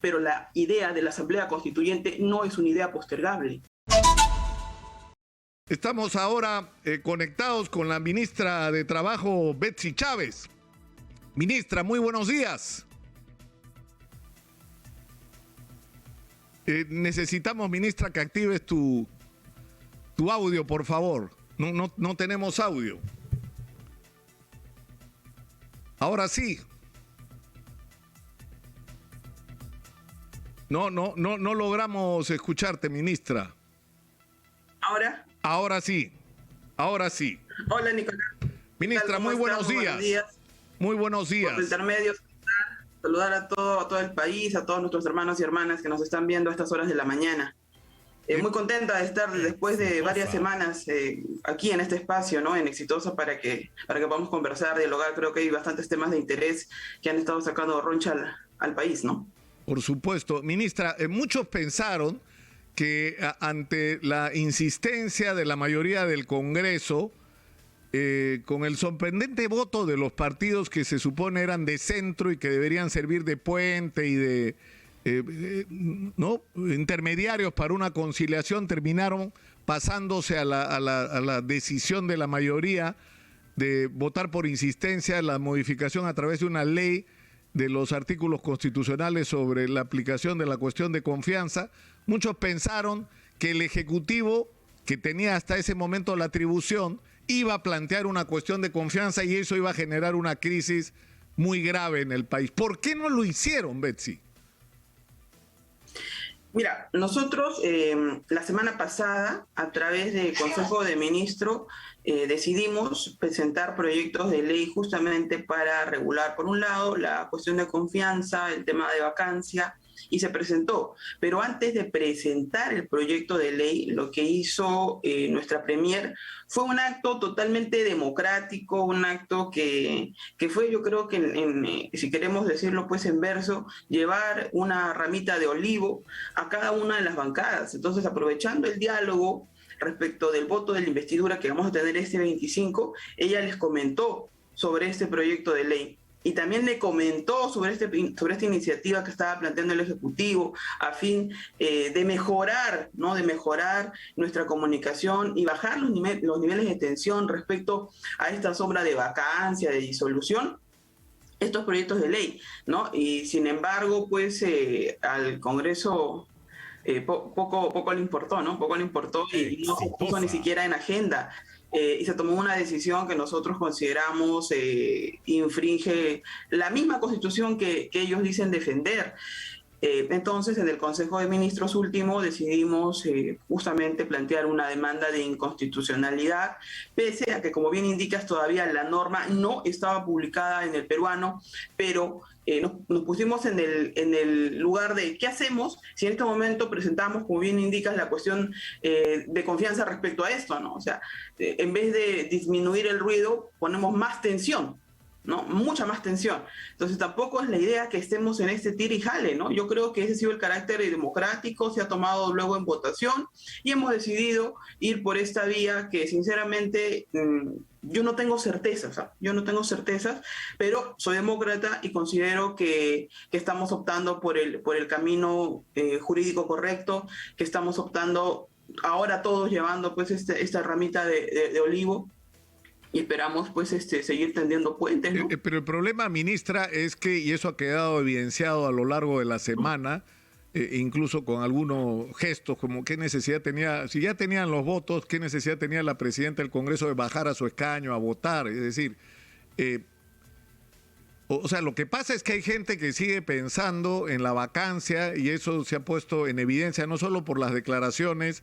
pero la idea de la Asamblea Constituyente no es una idea postergable. Estamos ahora conectados con la ministra de Trabajo, Betsy Chávez. Ministra, muy buenos días. Necesitamos, ministra, que actives tu audio, por favor. No tenemos audio. Ahora sí. No logramos escucharte, ministra. ¿Ahora? Ahora sí. Hola, Nicolás. Ministra, muy buenos días. Muy buenos días. Por intermedios, saludar a todo el país, a todos nuestros hermanos y hermanas que nos están viendo a estas horas de la mañana. Muy contenta de estar después de varias semanas aquí en este espacio, ¿no? En Exitosa para que podamos conversar, dialogar. Creo que hay bastantes temas de interés que han estado sacando roncha al país, ¿no? Por supuesto. Ministra, muchos pensaron que ante la insistencia de la mayoría del Congreso, con el sorprendente voto de los partidos que se supone eran de centro y que deberían servir de puente y de intermediarios para una conciliación, terminaron pasándose a la decisión de la mayoría de votar por insistencia la modificación a través de una ley de los artículos constitucionales sobre la aplicación de la cuestión de confianza. Muchos pensaron que el Ejecutivo, que tenía hasta ese momento la atribución, iba a plantear una cuestión de confianza y eso iba a generar una crisis muy grave en el país. ¿Por qué no lo hicieron, Betsy? Mira, nosotros la semana pasada, a través del Consejo de Ministros, decidimos presentar proyectos de ley justamente para regular, por un lado, la cuestión de confianza, el tema de vacancia, y se presentó. Pero antes de presentar el proyecto de ley, lo que hizo nuestra premier fue un acto totalmente democrático, un acto que fue, yo creo que, si queremos decirlo pues en verso, llevar una ramita de olivo a cada una de las bancadas. Entonces, aprovechando el diálogo respecto del voto de la investidura que vamos a tener este 25, ella les comentó sobre este proyecto de ley. Y también le comentó sobre esta iniciativa que estaba planteando el Ejecutivo a fin de mejorar, ¿no? De mejorar nuestra comunicación y bajar los niveles de tensión respecto a esta sombra de vacancia, de disolución, estos proyectos de ley, ¿no? Y sin embargo, pues al Congreso poco le importó, ¿no? Poco le importó y no se puso ni siquiera en agenda. Y se tomó una decisión que nosotros consideramos infringe la misma Constitución que ellos dicen defender. Entonces, en el Consejo de Ministros último decidimos justamente plantear una demanda de inconstitucionalidad, pese a que, como bien indicas, todavía la norma no estaba publicada en el peruano, pero nos pusimos en el lugar de qué hacemos si en este momento presentamos, como bien indicas, la cuestión de confianza respecto a esto, ¿no? O sea, en vez de disminuir el ruido, ponemos más tensión, ¿no? Mucha más tensión. Entonces tampoco es la idea que estemos en este tira y jale, ¿no? Yo creo que ese ha sido el carácter democrático, se ha tomado luego en votación y hemos decidido ir por esta vía que sinceramente yo no tengo certezas, pero soy demócrata y considero que estamos optando por el camino jurídico correcto, que estamos optando ahora todos llevando pues esta ramita de olivo. Y esperamos pues seguir tendiendo puentes, ¿no? Pero el problema, ministra, es que, y eso ha quedado evidenciado a lo largo de la semana, incluso con algunos gestos, como qué necesidad tenía, si ya tenían los votos, qué necesidad tenía la presidenta del Congreso de bajar a su escaño a votar. Es decir, o sea, lo que pasa es que hay gente que sigue pensando en la vacancia y eso se ha puesto en evidencia no solo por las declaraciones,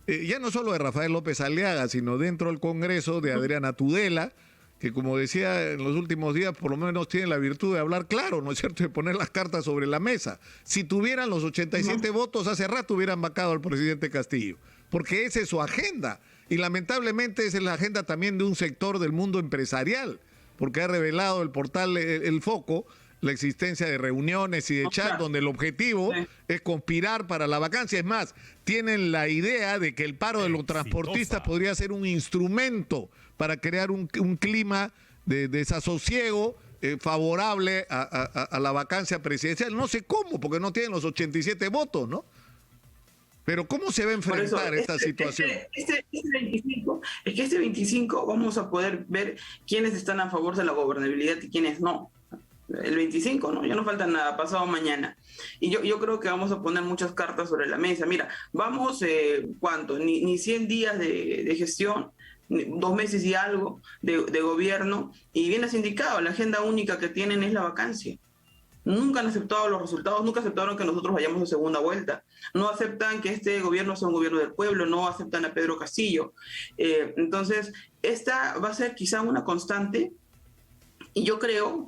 ya no solo de Rafael López Aliaga, sino dentro del Congreso de Adriana Tudela, que como decía en los últimos días, por lo menos tiene la virtud de hablar claro, ¿no es cierto?, de poner las cartas sobre la mesa. Si tuvieran los 87 votos, hace rato hubieran vacado al presidente Castillo, porque esa es su agenda. Y lamentablemente esa es la agenda también de un sector del mundo empresarial, porque ha revelado el portal El Foco la existencia de reuniones y de chat donde el objetivo es conspirar para la vacancia. Es más, tienen la idea de que el paro de los transportistas podría ser un instrumento para crear un clima de desasosiego favorable a la vacancia presidencial. No sé cómo, porque no tienen los 87 votos, ¿no? Pero ¿cómo se va a enfrentar esta situación? Este 25, es que este 25 vamos a poder ver quiénes están a favor de la gobernabilidad y quiénes no. El 25, ¿no? Ya no falta nada, pasado mañana. Y yo creo que vamos a poner muchas cartas sobre la mesa. Mira, vamos, ¿cuánto? Ni 100 días de gestión, 2 meses y algo de gobierno, y bien has indicado, la agenda única que tienen es la vacancia. Nunca han aceptado los resultados, nunca aceptaron que nosotros vayamos a segunda vuelta. No aceptan que este gobierno sea un gobierno del pueblo, no aceptan a Pedro Castillo. Entonces, esta va a ser quizá una constante. Y yo creo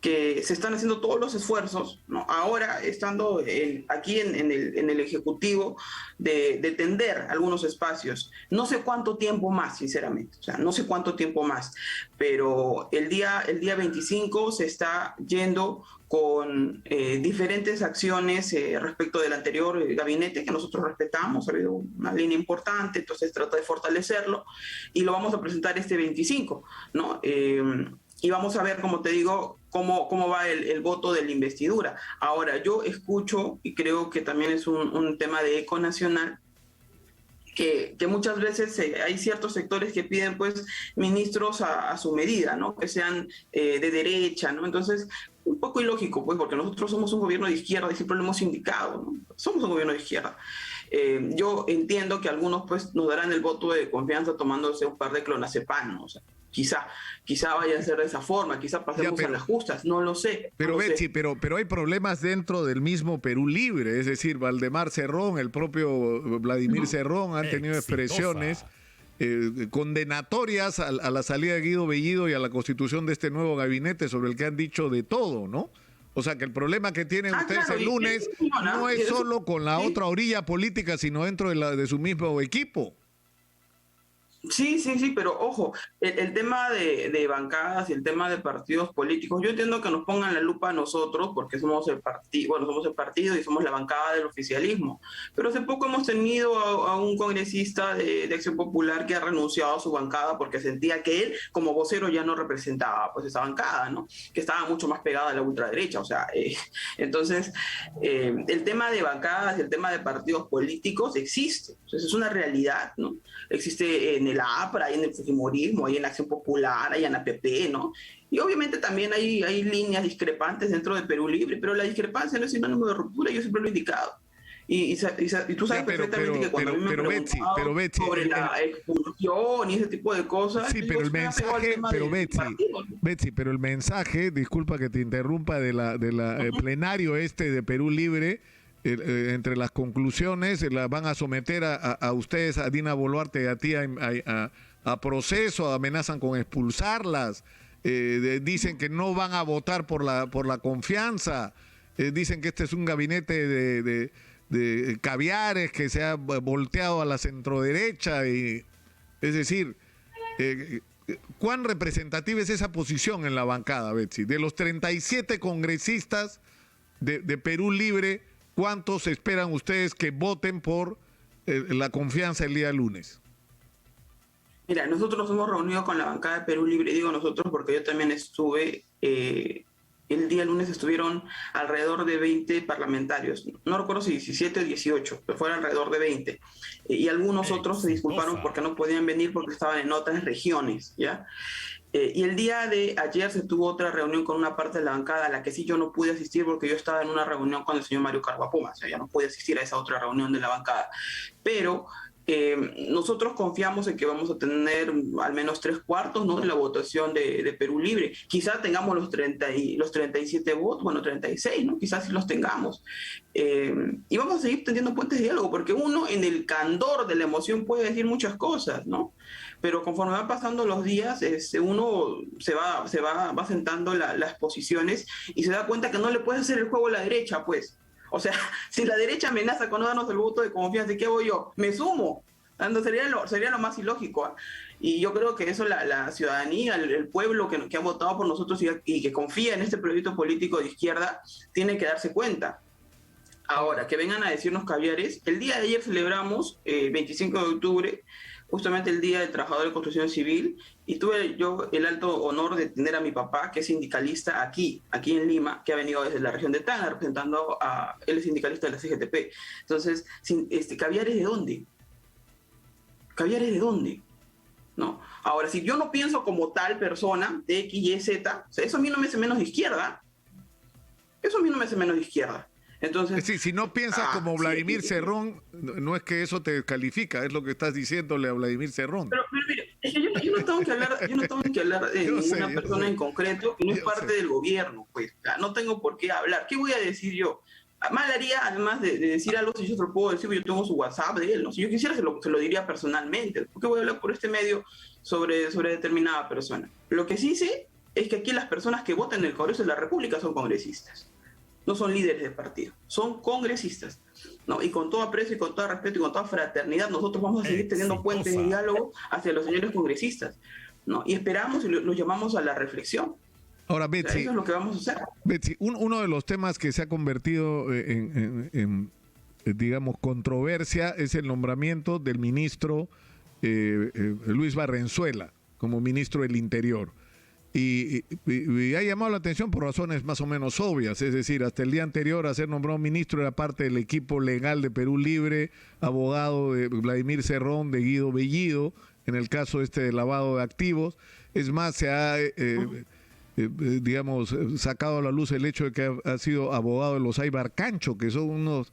que se están haciendo todos los esfuerzos, ¿no? Ahora estando aquí en el Ejecutivo, de tender algunos espacios. No sé cuánto tiempo más, sinceramente, o sea, no sé cuánto tiempo más, pero el día 25 se está yendo con diferentes acciones respecto del anterior gabinete que nosotros respetamos. Ha habido una línea importante, entonces trata de fortalecerlo y lo vamos a presentar este 25, ¿no? Y vamos a ver, como te digo, cómo va el voto de la investidura. Ahora, yo escucho, y creo que también es un tema de eco nacional, que muchas veces hay ciertos sectores que piden pues ministros a su medida, ¿no? Que sean de derecha, ¿no? Entonces, un poco ilógico, pues, porque nosotros somos un gobierno de izquierda y siempre lo hemos indicado, ¿no? Somos un gobierno de izquierda. Yo entiendo que algunos pues nos darán el voto de confianza tomándose un par de clonazepam, ¿no? O sea, quizá vaya a ser de esa forma, quizá pasemos a las justas, no lo sé. Pero no lo Betsy, sé. pero hay problemas dentro del mismo Perú Libre, es decir, Valdemar Cerrón, el propio Vladimir Cerrón han tenido expresiones condenatorias a la salida de Guido Bellido y a la constitución de este nuevo gabinete, sobre el que han dicho de todo, ¿no? O sea que el problema que tienen ustedes Claro, el lunes no es solo con la sí. otra orilla política, sino dentro de su mismo equipo. Sí, pero ojo, el tema de bancadas y el tema de partidos políticos, yo entiendo que nos pongan la lupa a nosotros porque somos el partido y somos la bancada del oficialismo, pero hace poco hemos tenido a un congresista de Acción Popular que ha renunciado a su bancada porque sentía que él como vocero ya no representaba pues esa bancada, ¿no? Que estaba mucho más pegada a la ultraderecha, o sea, entonces el tema de bancadas y el tema de partidos políticos existe, entonces es una realidad, ¿no? Existe en el APRA, hay en el Fujimorismo, hay en la Acción Popular, hay en APP, ¿no? Y obviamente también hay líneas discrepantes dentro de Perú Libre, pero la discrepancia no es sinónimo de ruptura, yo siempre lo he indicado. Y tú sabes perfectamente que cuando a mí me preguntaban Betsy, sobre la expulsión y ese tipo de cosas... Sí, pero el mensaje, Betsy, pero el mensaje, disculpa que te interrumpa, de la plenario de Perú Libre, entre las conclusiones las van a someter a ustedes, a Dina Boluarte y a ti a proceso, amenazan con expulsarlas, dicen que no van a votar por la confianza, dicen que este es un gabinete de caviares que se ha volteado a la centroderecha, es decir, ¿cuán representativa es esa posición en la bancada, Betsy? De los 37 congresistas de Perú Libre, ¿cuántos esperan ustedes que voten por la confianza el día lunes? Mira, nosotros nos hemos reunido con la bancada de Perú Libre, digo nosotros porque yo también estuve, el día lunes estuvieron alrededor de 20 parlamentarios, no recuerdo si 17 o 18, pero fueron alrededor de 20, y algunos otros se disculparon porque no podían venir porque estaban en otras regiones, ¿ya? Y el día de ayer se tuvo otra reunión con una parte de la bancada a la que sí yo no pude asistir porque yo estaba en una reunión con el señor Mario Carvapoma, o sea, ya no pude asistir a esa otra reunión de la bancada. Pero nosotros confiamos en que vamos a tener al menos 3/4, ¿no?, de la votación de Perú Libre. Quizá tengamos los 37 votos, bueno, 36, ¿no? Quizás sí los tengamos. Y vamos a seguir teniendo puentes de diálogo, porque uno en el candor de la emoción puede decir muchas cosas, ¿no? Pero conforme van pasando los días, uno se va sentando las posiciones y se da cuenta que no le puede hacer el juego a la derecha, pues. O sea, si la derecha amenaza con no darnos el voto de confianza, ¿qué hago yo? Me sumo. Sería lo más ilógico, ¿eh? Y yo creo que eso la ciudadanía, el pueblo que ha votado por nosotros y que confía en este proyecto político de izquierda, tiene que darse cuenta. Ahora, que vengan a decirnos caviares, el día de ayer celebramos, 25 de octubre, justamente el Día del Trabajador de Construcción Civil, y tuve yo el alto honor de tener a mi papá, que es sindicalista aquí en Lima, que ha venido desde la región de Tacna, representando él es sindicalista de la CGTP. Entonces, ¿caviares de dónde? ¿Caviares de dónde? ¿No? Ahora, si yo no pienso como tal persona, de X, Y, Z, o sea, eso a mí no me hace menos de izquierda. Eso a mí no me hace menos de izquierda. Entonces, sí, si no piensas como Vladimir Cerrón, no es que eso te descalifica, es lo que estás diciéndole a Vladimir Cerrón. Pero mire, es que yo no tengo que hablar de ninguna persona en concreto, que no es parte del gobierno, pues. No tengo por qué hablar. ¿Qué voy a decir yo? Mal haría, además de decir algo, si yo se lo puedo decir, yo tengo su WhatsApp de él, ¿no? Si yo quisiera, se lo diría personalmente. ¿Por qué voy a hablar por este medio sobre determinada persona? Lo que sí sé es que aquí las personas que votan en el Congreso de la República son congresistas. No son líderes de partido, son congresistas, ¿no? Y con todo aprecio y con todo respeto y con toda fraternidad, nosotros vamos a seguir teniendo puentes de diálogo hacia los señores congresistas, ¿no? Y esperamos y los llamamos a la reflexión. Ahora, Betsy, o sea, eso es lo que vamos a hacer. Betsy, uno de los temas que se ha convertido en digamos, controversia es el nombramiento del ministro Luis Barrenzuela como ministro del Interior. Y ha llamado la atención por razones más o menos obvias, es decir, hasta el día anterior a ser nombrado ministro era parte del equipo legal de Perú Libre, abogado de Vladimir Cerrón, de Guido Bellido, en el caso de lavado de activos. Es más, se ha, digamos, sacado a la luz el hecho de que ha sido abogado de los Aybar Cancho, que son unos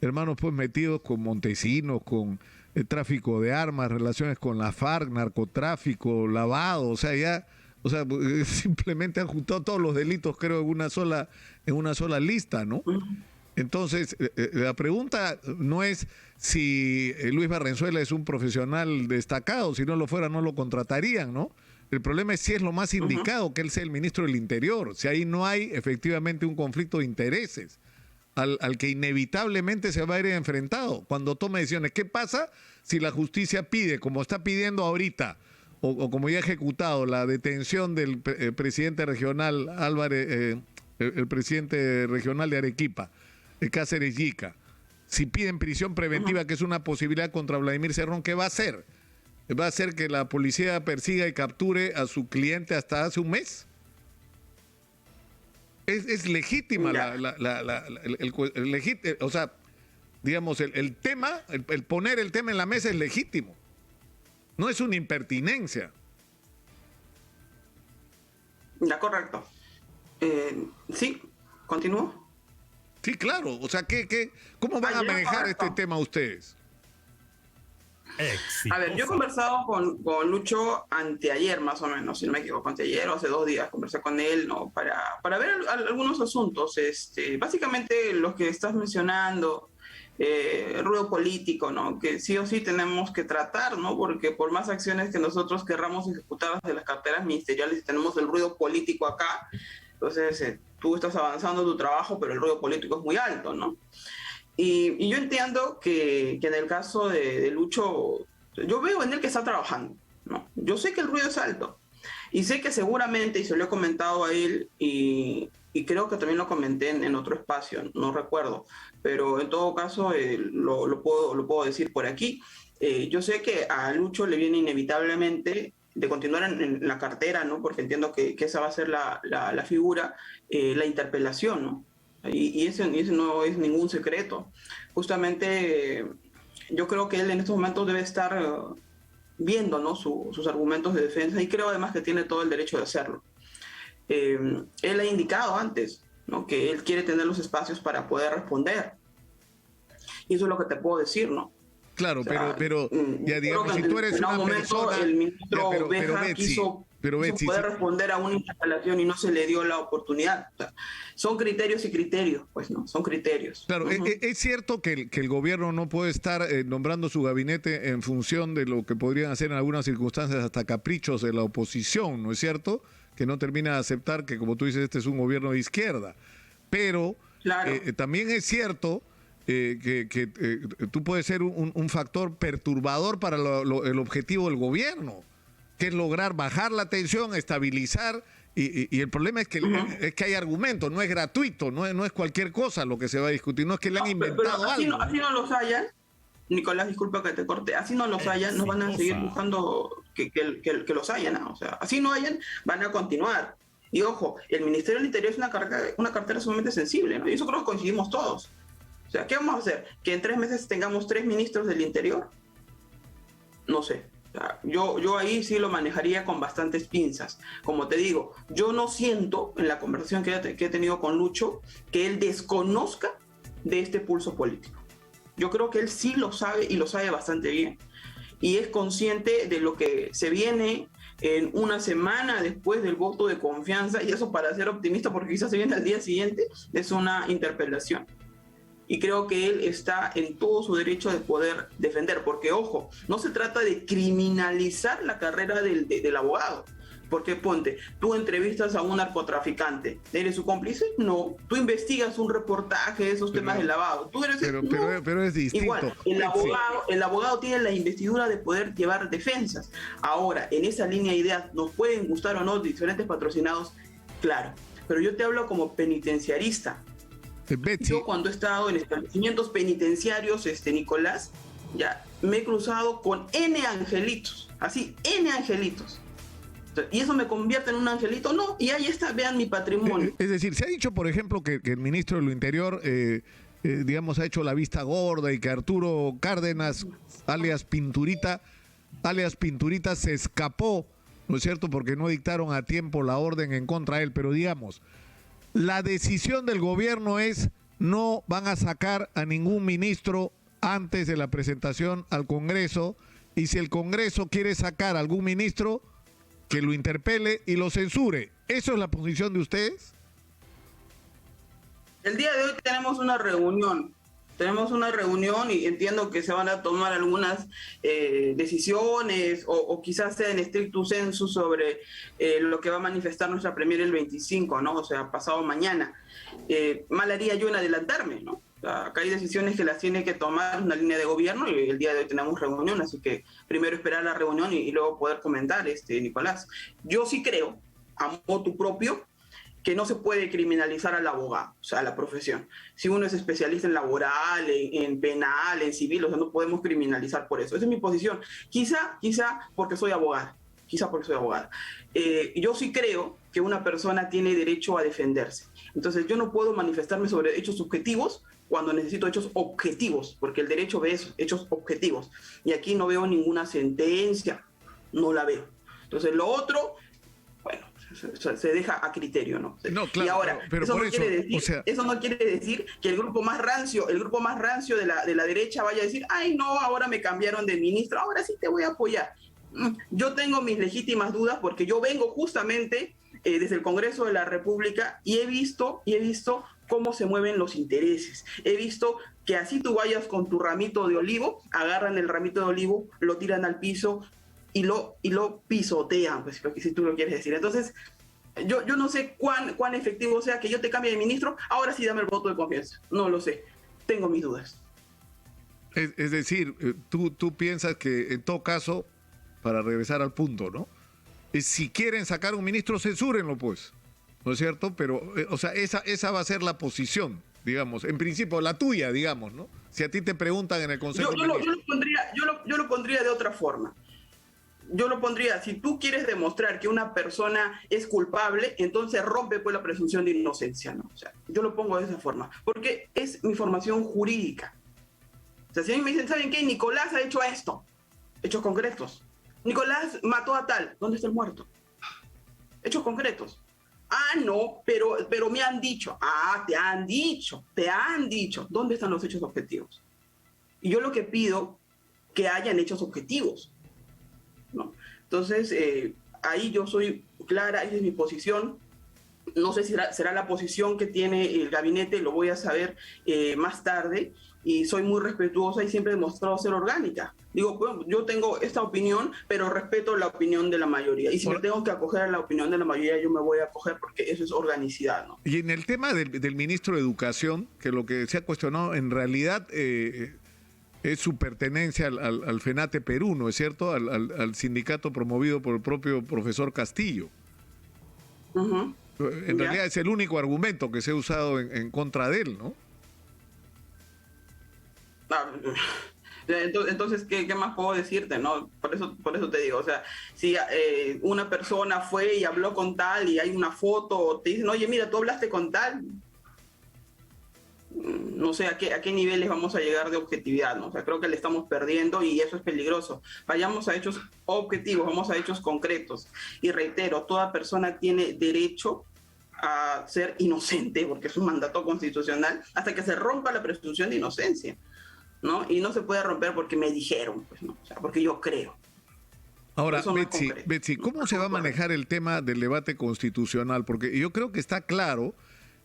hermanos pues metidos con Montesinos, con tráfico de armas, relaciones con la FARC, narcotráfico, lavado, o sea, simplemente han juntado todos los delitos, creo, en una sola lista, ¿no? Entonces, la pregunta no es si Luis Barrenzuela es un profesional destacado, si no lo fuera no lo contratarían, ¿no? El problema es si es lo más indicado que él sea el ministro del Interior, si ahí no hay efectivamente un conflicto de intereses al que inevitablemente se va a ir enfrentado cuando tome decisiones. ¿Qué pasa si la justicia pide, como está pidiendo ahorita, o como ya ha ejecutado, la detención del presidente regional Álvarez, el presidente regional de Arequipa, Cáceres Yica? Si piden prisión preventiva, que es una posibilidad contra Vladimir Cerrón, ¿qué va a hacer? ¿Va a hacer que la policía persiga y capture a su cliente hasta hace un mes? Es legítima o sea, digamos, el tema, el poner el tema en la mesa es legítimo. No es una impertinencia. Ya, correcto. Sí, continúo. Sí, claro. O sea, ¿cómo van a manejar este tema ustedes? A ver, yo he conversado con Lucho anteayer, más o menos, si no me equivoco, anteayer o hace 2 días, conversé con él, ¿no? Para ver algunos asuntos, básicamente los que estás mencionando, el ruido político, ¿no? Que sí o sí tenemos que tratar, ¿no? Porque por más acciones que nosotros querramos ejecutar desde las carteras ministeriales, si tenemos el ruido político acá, entonces tú estás avanzando tu trabajo, pero el ruido político es muy alto, ¿no? Y yo entiendo que en el caso de Lucho, yo veo en él que está trabajando, ¿no? Yo sé que el ruido es alto y sé que seguramente, y se lo he comentado a él y creo que también lo comenté en otro espacio, no recuerdo, pero en todo caso lo puedo decir por aquí. Yo sé que a Lucho le viene inevitablemente de continuar en la cartera, ¿no? Porque entiendo que esa va a ser la figura, la interpelación, ¿no? Y ese no es ningún secreto. Justamente yo creo que él en estos momentos debe estar viendo, ¿no? sus argumentos de defensa, y creo además que tiene todo el derecho de hacerlo. Él ha indicado antes, ¿no? Que él quiere tener los espacios para poder responder. Y eso es lo que te puedo decir, ¿no? Claro, o sea, pero ya digamos, si tú eres una persona... El ministro Béjar quiso poder responder a una interpelación y no se le dio la oportunidad. O sea, son criterios y criterios, pues, ¿no? Son criterios. Claro, es cierto que el gobierno no puede estar nombrando su gabinete en función de lo que podrían hacer en algunas circunstancias hasta caprichos de la oposición, ¿no es cierto? Que no termina de aceptar que, como tú dices, este es un gobierno de izquierda. Pero claro, también es cierto que tú puedes ser un factor perturbador para el objetivo del gobierno, que es lograr bajar la tensión, estabilizar, y el problema es que, es que hay argumentos, no es gratuito, no es cualquier cosa lo que se va a discutir, no es que le han inventado pero así algo. Así no los hayan, Nicolás, disculpa que te corte, así no los hayan, no van a seguir buscando que los hayan, ¿no? O sea, así no hayan, van a continuar. Y ojo, el Ministerio del Interior es una cartera sumamente sensible, ¿no? Y eso creo que coincidimos todos. O sea, ¿qué vamos a hacer? ¿Que en 3 meses tengamos 3 ministros del Interior? No sé. O sea, yo ahí sí lo manejaría con bastantes pinzas. Como te digo, yo no siento en la conversación que he tenido con Lucho que él desconozca de este pulso político. Yo creo que él sí lo sabe y lo sabe bastante bien. Y es consciente de lo que se viene en una semana después del voto de confianza, y eso, para ser optimista, porque quizás se viene al día siguiente, es una interpelación. Y creo que él está en todo su derecho de poder defender, porque ojo, no se trata de criminalizar la carrera del abogado. Porque ponte, tú entrevistas a un narcotraficante, ¿eres su cómplice? No. Tú investigas un reportaje de esos temas de lavado, ¿tú eres? Pero es distinto. Igual, el abogado tiene la investidura de poder llevar defensas. Ahora, en esa línea de ideas, ¿nos pueden gustar o no diferentes patrocinados? Claro, pero yo te hablo como penitenciarista. Betsy. Yo, cuando he estado en establecimientos penitenciarios, Nicolás, ya me he cruzado con N angelitos, así, N angelitos. ¿Y eso me convierte en un angelito? No, y ahí está, vean mi patrimonio. Es decir, se ha dicho, por ejemplo, que el ministro de lo Interior, digamos, ha hecho la vista gorda, y que Arturo Cárdenas, alias Pinturita, se escapó, ¿no es cierto?, porque no dictaron a tiempo la orden en contra de él. Pero digamos, la decisión del gobierno es: no van a sacar a ningún ministro antes de la presentación al Congreso, y si el Congreso quiere sacar a algún ministro, que lo interpele y lo censure. ¿Eso es la posición de ustedes? El día de hoy tenemos una reunión y entiendo que se van a tomar algunas decisiones, o quizás sea en estricto sensu sobre lo que va a manifestar nuestra premier el 25, ¿no? O sea, pasado mañana. Mal haría yo en adelantarme, ¿no? O sea, acá hay decisiones que las tiene que tomar una línea de gobierno, y el día de hoy tenemos reunión, así que primero esperar la reunión y luego poder comentar, Nicolás. Yo sí creo, a motu propio, que no se puede criminalizar al abogado, o sea, a la profesión. Si uno es especialista en laboral, en penal, en civil, o sea, no podemos criminalizar por eso. Esa es mi posición. Quizá porque soy abogada. Yo sí creo que una persona tiene derecho a defenderse. Entonces, yo no puedo manifestarme sobre hechos subjetivos cuando necesito hechos objetivos, porque el derecho ve eso, hechos objetivos. Y aquí no veo ninguna sentencia, no la veo. Entonces, lo otro, bueno, se deja a criterio, ¿no? No, claro, y ahora, pero eso, por no eso, quiere decir, o sea, eso no quiere decir que el grupo más rancio de la derecha vaya a decir: ay, no, ahora me cambiaron de ministro, ahora sí te voy a apoyar. Yo tengo mis legítimas dudas, porque yo vengo justamente desde el Congreso de la República, y he visto cómo se mueven los intereses. He visto que así tú vayas con tu ramito de olivo, agarran el ramito de olivo, lo tiran al piso y lo pisotean, pues, si tú lo quieres decir. Entonces, yo no sé cuán efectivo sea que yo te cambie de ministro, ahora sí dame el voto de confianza. No lo sé, tengo mis dudas. Es decir, tú piensas que, en todo caso, para regresar al punto, ¿no?, si quieren sacar un ministro, censúrenlo, pues, ¿no es cierto? Pero, o sea, esa va a ser la posición, digamos, en principio, la tuya, digamos, ¿no? Si a ti te preguntan en el Consejo de Ministros. Yo lo pondría de otra forma. Yo lo pondría: si tú quieres demostrar que una persona es culpable, entonces rompe, pues, la presunción de inocencia, ¿no? O sea, yo lo pongo de esa forma, porque es mi formación jurídica. O sea, si a mí me dicen: ¿saben qué? Nicolás ha hecho esto, hechos concretos. Nicolás mató a tal, ¿dónde está el muerto? Hechos concretos. Ah, no, pero me han dicho. Ah, te han dicho. ¿Dónde están los hechos objetivos? Y yo lo que pido, que hayan hechos objetivos, ¿no? Entonces, ahí yo soy clara, esa es mi posición. No sé si será la posición que tiene el gabinete, lo voy a saber más tarde, y soy muy respetuosa y siempre he demostrado ser orgánica. Digo, bueno, yo tengo esta opinión, pero respeto la opinión de la mayoría. Y si me tengo que acoger a la opinión de la mayoría, yo me voy a acoger, porque eso es organicidad, ¿no? Y en el tema del ministro de Educación, que lo que se ha cuestionado en realidad es su pertenencia al FENATE Perú, ¿no es cierto?, al sindicato promovido por el propio profesor Castillo. Uh-huh. En realidad es el único argumento que se ha usado en contra de él, ¿no? Entonces, ¿qué más puedo decirte, no? Por eso te digo, o sea, si una persona fue y habló con tal y hay una foto, o te dicen, oye, mira, tú hablaste con tal, no sé a qué niveles vamos a llegar de objetividad, ¿no? O sea, creo que le estamos perdiendo y eso es peligroso. Vayamos a hechos objetivos, vamos a hechos concretos. Y reitero, toda persona tiene derecho a ser inocente, porque es un mandato constitucional, hasta que se rompa la presunción de inocencia, ¿no? Y no se puede romper porque me dijeron, pues, ¿no? O sea, porque yo creo. Ahora, Betsy, ¿cómo se va a manejar el tema del debate constitucional? Porque yo creo que está claro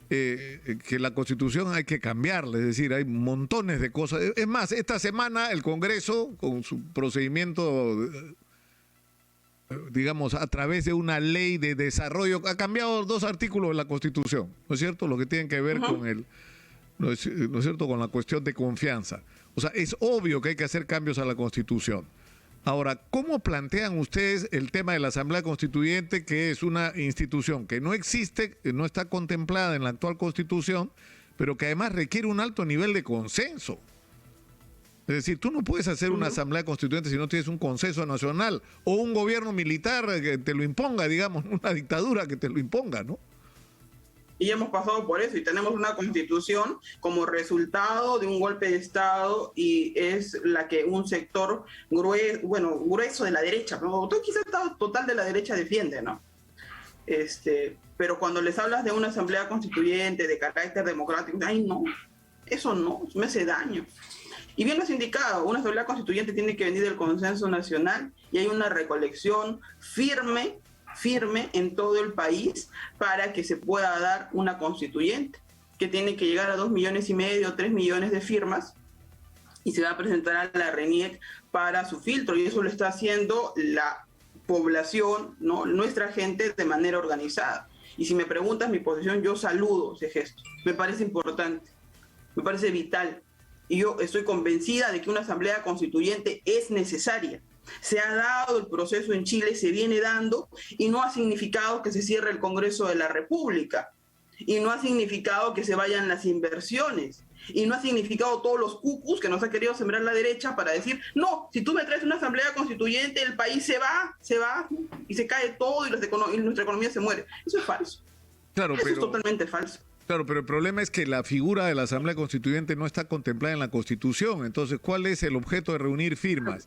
que la Constitución hay que cambiarla, es decir, hay montones de cosas. Es más, esta semana el Congreso, con su procedimiento, digamos, a través de una ley de desarrollo, ha cambiado 2 artículos de la Constitución, ¿no es cierto? Lo que tienen que ver con ¿no es cierto?, con la cuestión de confianza. O sea, es obvio que hay que hacer cambios a la Constitución. Ahora, ¿cómo plantean ustedes el tema de la Asamblea Constituyente, que es una institución que no existe, que no está contemplada en la actual Constitución, pero que además requiere un alto nivel de consenso? Es decir, tú no puedes hacer una Asamblea Constituyente si no tienes un consenso nacional o un gobierno militar que te lo imponga, digamos, una dictadura que te lo imponga, ¿no? Y hemos pasado por eso y tenemos una constitución como resultado de un golpe de Estado y es la que un sector grueso de la derecha, ¿no? Tú quizás total de la derecha defiende, ¿no? Pero cuando les hablas de una asamblea constituyente de carácter democrático, ay no, eso no, me hace daño. Y bien lo has indicado, una asamblea constituyente tiene que venir del consenso nacional y hay una recolección firme en todo el país para que se pueda dar una constituyente, que tiene que llegar a 2,5 millones, 3 millones de firmas, y se va a presentar a la RENIEC para su filtro, y eso lo está haciendo la población, ¿no? Nuestra gente de manera organizada. Y si me preguntas mi posición, yo saludo ese gesto. Me parece importante, me parece vital, y yo estoy convencida de que una asamblea constituyente es necesaria. Se ha dado el proceso en Chile, se viene dando, y no ha significado que se cierre el Congreso de la República, y no ha significado que se vayan las inversiones, y no ha significado todos los cucus que nos ha querido sembrar la derecha para decir, no, si tú me traes una asamblea constituyente, el país se va, y se cae todo, y nuestra economía se muere. Eso es falso. Claro, Eso es totalmente falso. Claro, pero el problema es que la figura de la Asamblea Constituyente no está contemplada en la Constitución. Entonces, ¿cuál es el objeto de reunir firmas?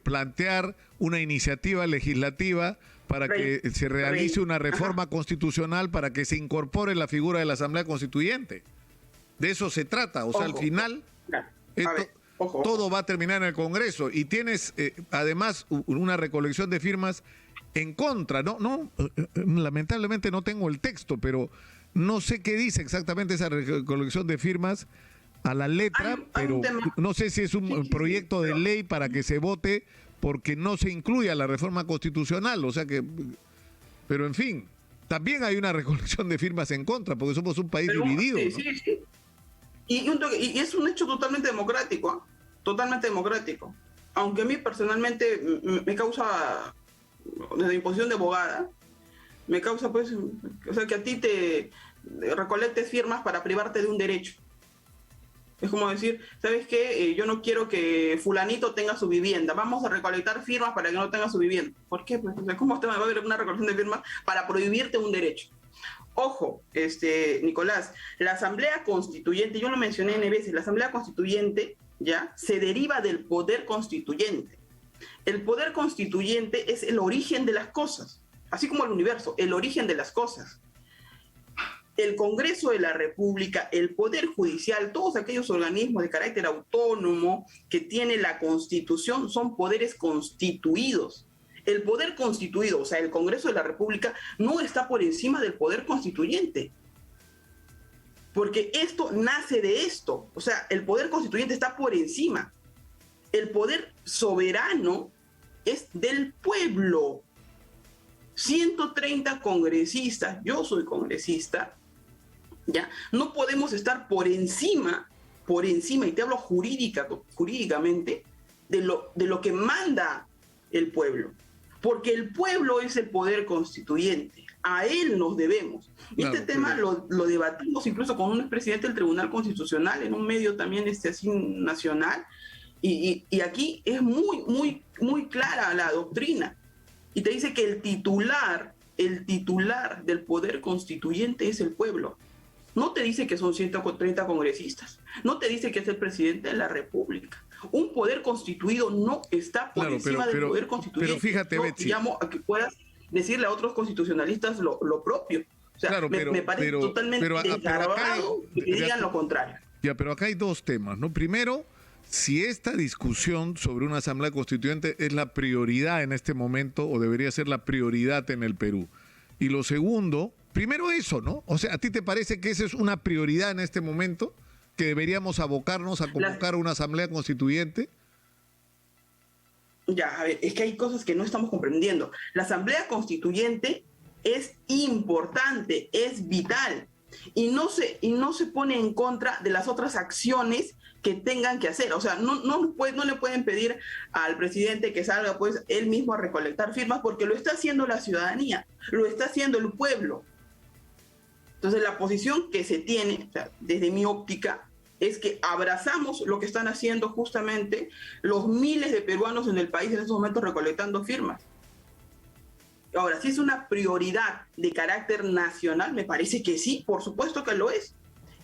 Plantear una iniciativa legislativa para que se realice una reforma constitucional para que se incorpore la figura de la Asamblea Constituyente. De eso se trata. O sea, al final, todo va a terminar en el Congreso. Y tienes, además, una recolección de firmas en contra. Lamentablemente no tengo el texto, pero no sé qué dice exactamente esa recolección de firmas a la letra, pero no sé si es un proyecto de ley para que se vote porque no se incluya la reforma constitucional, o sea que, pero en fin, también hay una recolección de firmas en contra, porque somos un país dividido. Sí. Y es un hecho totalmente democrático, totalmente democrático. Aunque a mí personalmente me causa, desde mi posición de abogada, me causa pues, o sea, que a ti te recolectes firmas para privarte de un derecho. Es como decir, ¿sabes qué? Yo no quiero que fulanito tenga su vivienda. Vamos a recolectar firmas para que no tenga su vivienda. ¿Por qué? Pues, o sea, ¿cómo va a haber una recolección de firmas para prohibirte un derecho? Ojo, Nicolás, la Asamblea Constituyente, yo lo mencioné N veces, la Asamblea Constituyente ya se deriva del poder constituyente. El poder constituyente es el origen de las cosas, así como el universo, el origen de las cosas. El Congreso de la República, el Poder Judicial, todos aquellos organismos de carácter autónomo que tiene la Constitución son poderes constituidos. El poder constituido, o sea, el Congreso de la República, no está por encima del poder constituyente. Porque esto nace de esto. O sea, el poder constituyente está por encima. El poder soberano es del pueblo. 130 congresistas, yo soy congresista, ¿ya? No podemos estar por encima, y te hablo jurídicamente, de lo que manda el pueblo. Porque el pueblo es el poder constituyente, a él nos debemos. Claro, este tema lo debatimos incluso con un expresidente del Tribunal Constitucional, en un medio también así nacional, Y aquí es muy clara la doctrina. Y te dice que el titular del poder constituyente es el pueblo. No te dice que son 130 congresistas. No te dice que es el presidente de la República. Un poder constituido no está por encima del poder constituyente. Pero fíjate, yo Betsy, llamo a que puedas decirle a otros constitucionalistas lo propio. O sea, claro, me parece totalmente desgarrado que digan lo contrario. Ya, pero acá hay dos temas, ¿no? Primero, si esta discusión sobre una asamblea constituyente es la prioridad en este momento o debería ser la prioridad en el Perú. Y lo segundo, primero eso, ¿no? O sea, ¿a ti te parece que esa es una prioridad en este momento? ¿Que deberíamos abocarnos a convocar una asamblea constituyente? Ya, a ver, es que hay cosas que no estamos comprendiendo. La asamblea constituyente es importante, es vital. Y no se pone en contra de las otras acciones que tengan que hacer. O sea, no le pueden pedir al presidente que salga pues él mismo a recolectar firmas, porque lo está haciendo la ciudadanía, lo está haciendo el pueblo. Entonces la posición que se tiene, o sea, desde mi óptica, es que abrazamos lo que están haciendo justamente los miles de peruanos en el país en estos momentos recolectando firmas. Ahora, si es una prioridad de carácter nacional, me parece que sí, por supuesto que lo es.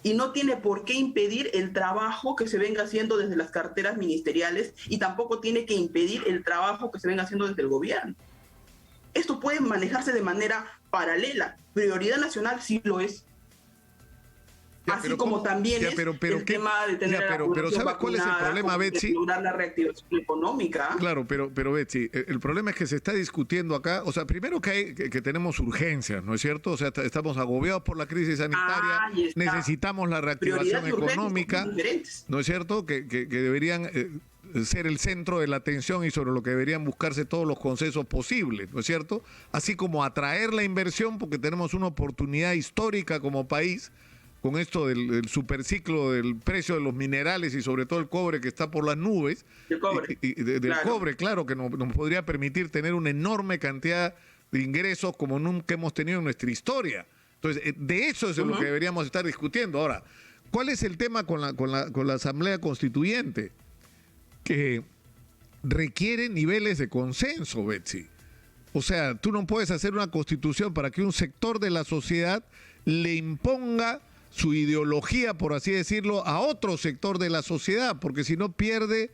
Y no tiene por qué impedir el trabajo que se venga haciendo desde las carteras ministeriales y tampoco tiene que impedir el trabajo que se venga haciendo desde el gobierno. Esto puede manejarse de manera paralela. Prioridad nacional sí lo es. Ya, así como ¿cómo? También Ya, es pero tema de tener pero ¿sabes cuál es el problema, Betsy? La reactivación económica. Claro, pero Betsy, el problema es que se está discutiendo acá, o sea, primero que tenemos urgencias, ¿no es cierto? O sea, estamos agobiados por la crisis sanitaria, necesitamos la reactivación económica, ¿no es cierto? Que deberían ser el centro de la atención y sobre lo que deberían buscarse todos los consensos posibles, ¿no es cierto? Así como atraer la inversión, porque tenemos una oportunidad histórica como país con esto del superciclo del precio de los minerales y sobre todo el cobre que está por las nubes, del cobre, claro, que nos podría permitir tener una enorme cantidad de ingresos como nunca hemos tenido en nuestra historia. Entonces, de eso es de lo que deberíamos estar discutiendo. Ahora, ¿cuál es el tema con la Asamblea Constituyente? Que requiere niveles de consenso, Betsy. O sea, tú no puedes hacer una constitución para que un sector de la sociedad le imponga su ideología, por así decirlo, a otro sector de la sociedad, porque si no pierde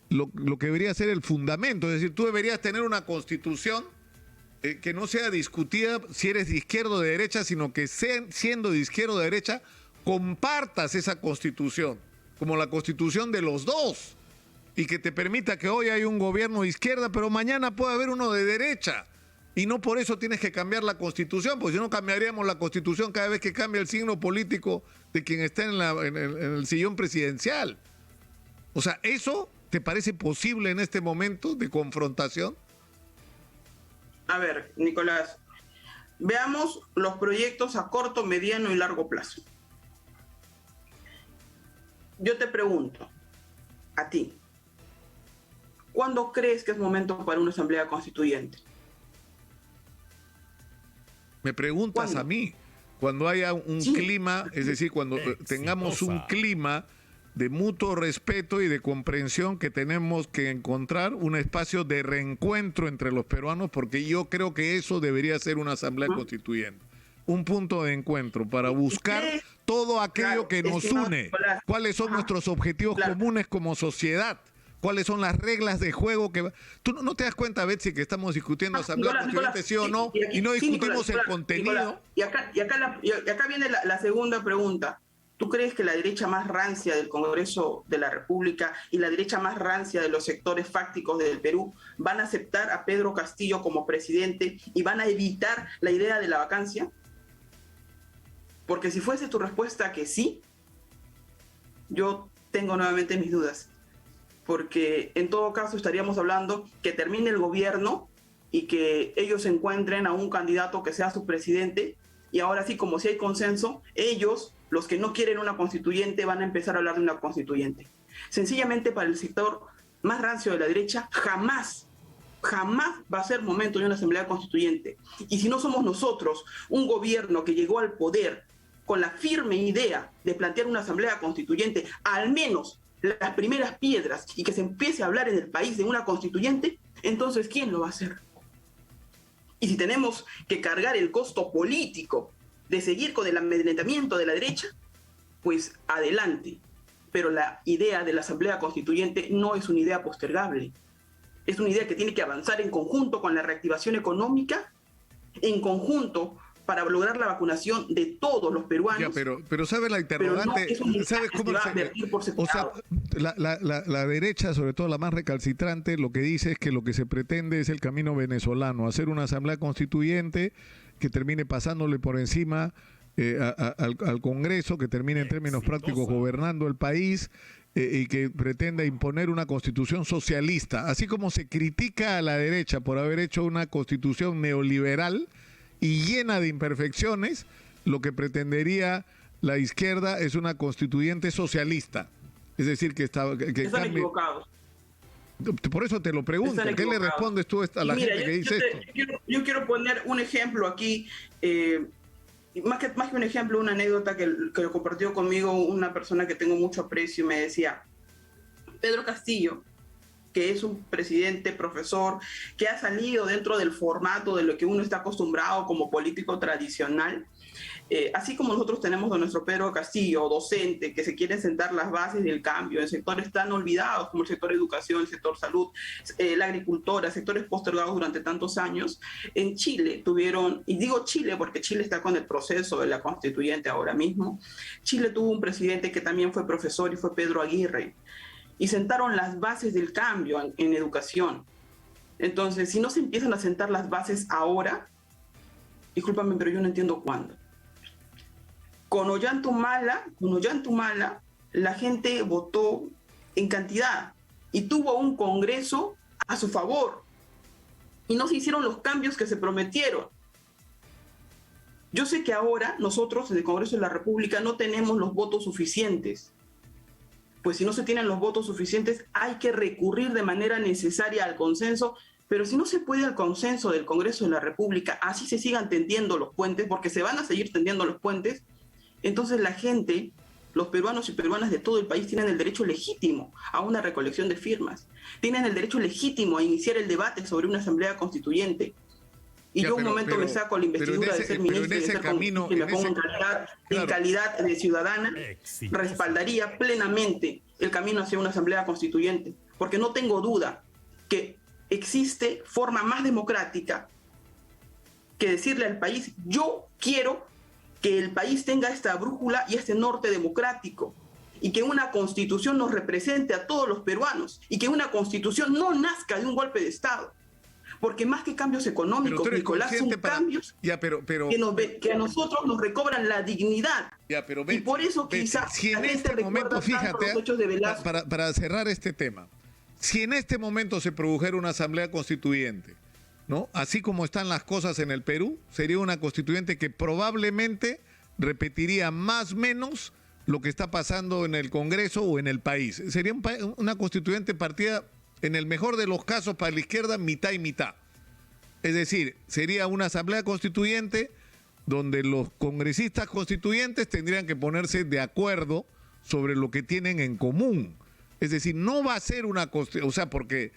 lo que debería ser el fundamento. Es decir, tú deberías tener una constitución que no sea discutida si eres de izquierda o de derecha, sino que siendo de izquierda o de derecha, compartas esa constitución, como la constitución de los dos, y que te permita que hoy hay un gobierno de izquierda, pero mañana puede haber uno de derecha. Y no por eso tienes que cambiar la Constitución, porque si no cambiaríamos la Constitución cada vez que cambia el signo político de quien está en el sillón presidencial. O sea, ¿eso te parece posible en este momento de confrontación? A ver, Nicolás, veamos los proyectos a corto, mediano y largo plazo. Yo te pregunto, a ti, ¿cuándo crees que es momento para una asamblea constituyente? Me preguntas ¿Cuándo? a mí, cuando haya un clima, es decir, cuando tengamos un clima de mutuo respeto y de comprensión, que tenemos que encontrar un espacio de reencuentro entre los peruanos, porque yo creo que eso debería ser una asamblea constituyente. Un punto de encuentro para buscar todo aquello que nos une, cuáles son nuestros objetivos comunes como sociedad. ¿Cuáles son las reglas de juego que... ¿Tú no te das cuenta, Betsy, que estamos discutiendo asamblea constituyente, sí o no? Y no discutimos el contenido. Y acá viene la segunda pregunta. ¿Tú crees que la derecha más rancia del Congreso de la República y la derecha más rancia de los sectores fácticos del Perú van a aceptar a Pedro Castillo como presidente y van a evitar la idea de la vacancia? Porque si fuese tu respuesta que sí, yo tengo nuevamente mis dudas. Porque en todo caso estaríamos hablando que termine el gobierno y que ellos encuentren a un candidato que sea su presidente, y ahora sí, como si hay consenso, ellos, los que no quieren una constituyente, van a empezar a hablar de una constituyente. Sencillamente, para el sector más rancio de la derecha, jamás va a ser momento de una asamblea constituyente. Y si no somos nosotros, un gobierno que llegó al poder con la firme idea de plantear una asamblea constituyente, al menos las primeras piedras y que se empiece a hablar en el país de una constituyente, entonces ¿quién lo va a hacer? Y si tenemos que cargar el costo político de seguir con el amedrentamiento de la derecha, pues adelante. Pero la idea de la Asamblea Constituyente no es una idea postergable. Es una idea que tiene que avanzar en conjunto con la reactivación económica, en conjunto para lograr la vacunación de todos los peruanos. Ya, pero ¿sabe la interrogante? No ¿Sabes cómo o sea, la derecha, sobre todo la más recalcitrante, lo que dice es que lo que se pretende es el camino venezolano, hacer una asamblea constituyente que termine pasándole por encima al Congreso, que termine en términos prácticos gobernando el país y que pretenda imponer una constitución socialista. Así como se critica a la derecha por haber hecho una constitución neoliberal y llena de imperfecciones, lo que pretendería la izquierda es una constituyente socialista. Es decir, que están equivocados. Por eso te lo pregunto, ¿qué le respondes tú a la gente que dice esto? Yo quiero poner un ejemplo aquí, más que un ejemplo, una anécdota que lo compartió conmigo una persona que tengo mucho aprecio y me decía, Pedro Castillo, que es un presidente, profesor, que ha salido dentro del formato de lo que uno está acostumbrado como político tradicional, así como nosotros tenemos a nuestro Pedro Castillo, docente, que se quiere sentar las bases del cambio en sectores tan olvidados como el sector educación, el sector salud, la agricultura, sectores postergados durante tantos años. En Chile tuvieron, y digo Chile porque Chile está con el proceso de la constituyente ahora mismo, Chile tuvo un presidente que también fue profesor y fue Pedro Aguirre, y sentaron las bases del cambio en educación. Entonces, si no se empiezan a sentar las bases ahora, discúlpame, pero yo no entiendo cuándo. Con Ollantumala, la gente votó en cantidad y tuvo un Congreso a su favor. Y no se hicieron los cambios que se prometieron. Yo sé que ahora nosotros, en el Congreso de la República, no tenemos los votos suficientes. Pues si no se tienen los votos suficientes, hay que recurrir de manera necesaria al consenso, pero si no se puede al consenso del Congreso de la República, así se sigan tendiendo los puentes, porque se van a seguir tendiendo los puentes, entonces la gente, los peruanos y peruanas de todo el país tienen el derecho legítimo a una recolección de firmas, tienen el derecho legítimo a iniciar el debate sobre una asamblea constituyente. Y yo un momento me saco la investidura de ser ministro y de ser camino, y me pongo en calidad de ciudadana, respaldaría plenamente el camino hacia una asamblea constituyente, porque no tengo duda que existe forma más democrática que decirle al país, yo quiero que el país tenga esta brújula y este norte democrático, y que una constitución nos represente a todos los peruanos, y que una constitución no nazca de un golpe de Estado. Porque más que cambios económicos, Nicolás, son cambios que a nosotros nos recobran la dignidad. Betsy, y por eso quizás si en este momento, fíjate, para cerrar este tema, si en este momento se produjera una asamblea constituyente, ¿no? Así como están las cosas en el Perú, sería una constituyente que probablemente repetiría más o menos lo que está pasando en el Congreso o en el país. Sería una constituyente partida, en el mejor de los casos, para la izquierda, mitad y mitad. Es decir, sería una asamblea constituyente donde los congresistas constituyentes tendrían que ponerse de acuerdo sobre lo que tienen en común. Es decir, no va a ser una constitución, o sea, porque